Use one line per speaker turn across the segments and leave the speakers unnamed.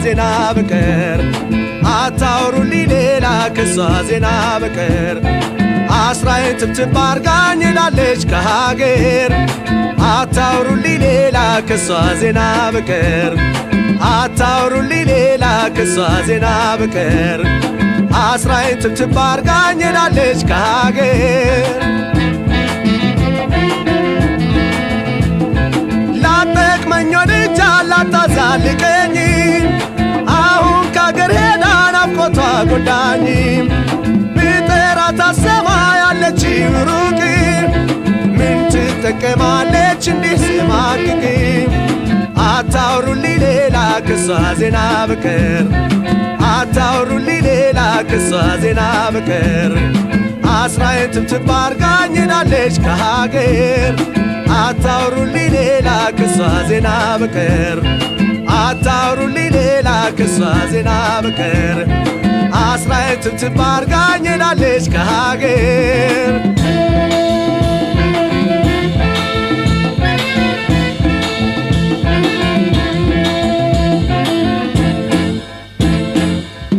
ዜና በቀር አታውሩልኝ ሌላ ከሷ ዜና በቀር አስራዬን ትብትብ አርጋኝ ላለች ከሀገር አታውሩልኝ ሌላ ከሷ ዜና በቀር አታውሩልኝ ሌላ ከሷ ዜና በቀር አስራዬን ትብትብ አርጋኝ ላለች ከሀገር ላጠቅመኝ ወድጃ ላታዛልቀኝ አሁን ከአገር ሄዳ ናፍቆቷ ጎዳኝ ብጠራት አሰማ ያለች ሩቅ ምን ትጠቀማለች እንዲህ ስማቅቅ አታውሩልኝ ሌላ ከሷ ዜና በቀር አታውሩልኝ ሌላ ከሷ ዜና በቀር አስራዬን ትብትብ አርጋኝ ላለች ከሀገር አታውሩልኝ ሌላ ከሷ ዜና በቀር አታውሩልኝ ሌላ ከሷ ዜና በቀር አስራዬን ትብትብ አርጋኝ ላለች ከሀገር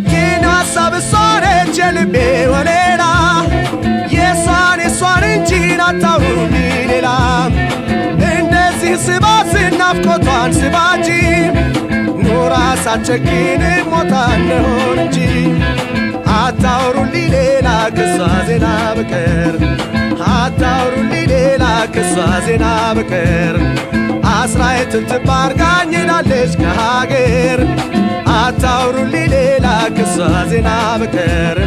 ግን ሐሳብ እሷ ነች የልቤ ወሌላ የሷን እንጂ አታውሩልኝ ሌላ እንደዚህ ስባት ናፍቆቷን ስባጂ ኖራ ሳትቸግን ሞታ እንደሆን እንጂ አታውሩልኝ ሌላ ከሷ ዜና በቀር አታውሩልኝ ሌላ ከሷ ዜና በቀር አስራዬን ትብትብ አርጋኝ ላለች ከሀገር አታውሩልኝ ሌላ ከሷ ዜና በቀር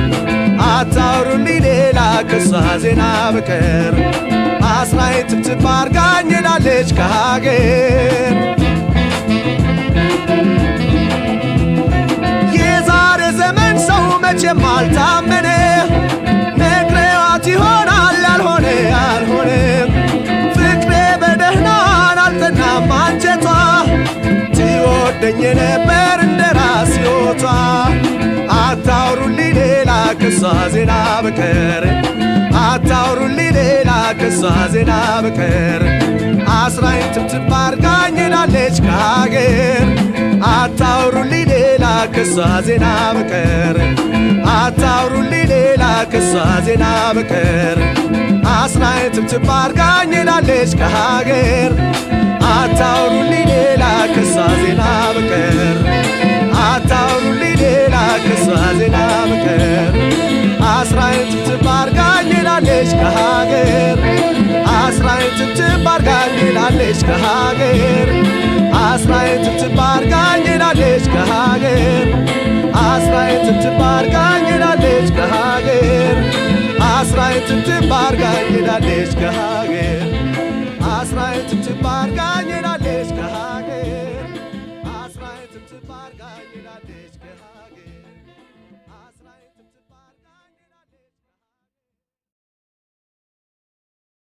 አታውሩልኝ ሌላ ከሷ ዜና በቀር አስራዬን ትብትብ አርጋኝ ላለች ከሀገር የዛሬ ዘመን ሰው መቼም አልታመነ ነግሬዋት ይሆናል ያልሆነ ያልሆነ ፍቅሬ በደህናን አልጠናም አንጀቷ ትወደኝ ነበር እንደ ራስ ሕይወቷ አታውሩልኝ ሌላ ከሷ ዜና በቀር አታውሩልኝ ሌላ ከሷ ዜና በቀር አስራዬን ትብትብ አርጋኝ ላለች ከሀገር አታውሩልኝ ሌላ ከሷ ዜና በቀር አታውሩልኝ ሌላ ከሷ ዜና በቀር አስራዬን ትብትብ አርጋኝ ላለች ከሀገር አታውሩልኝ ሌላ ከሷ ዜና በቀር አታውሩልኝ ሌላ ከሷ ዜና በቀር አስራዬን ትብትብ አርጋኝ ላለች ከሀገር አስራዬን ትብትብ አርጋኝ ላለች ከሀገር አስራዬን ትብትብ አርጋኝ ላለች ከሀገር አስራዬን ትብትብ አርጋኝ ላለች ከሀገር አስራዬን ትብትብ አርጋኝ ላለች ከሀገር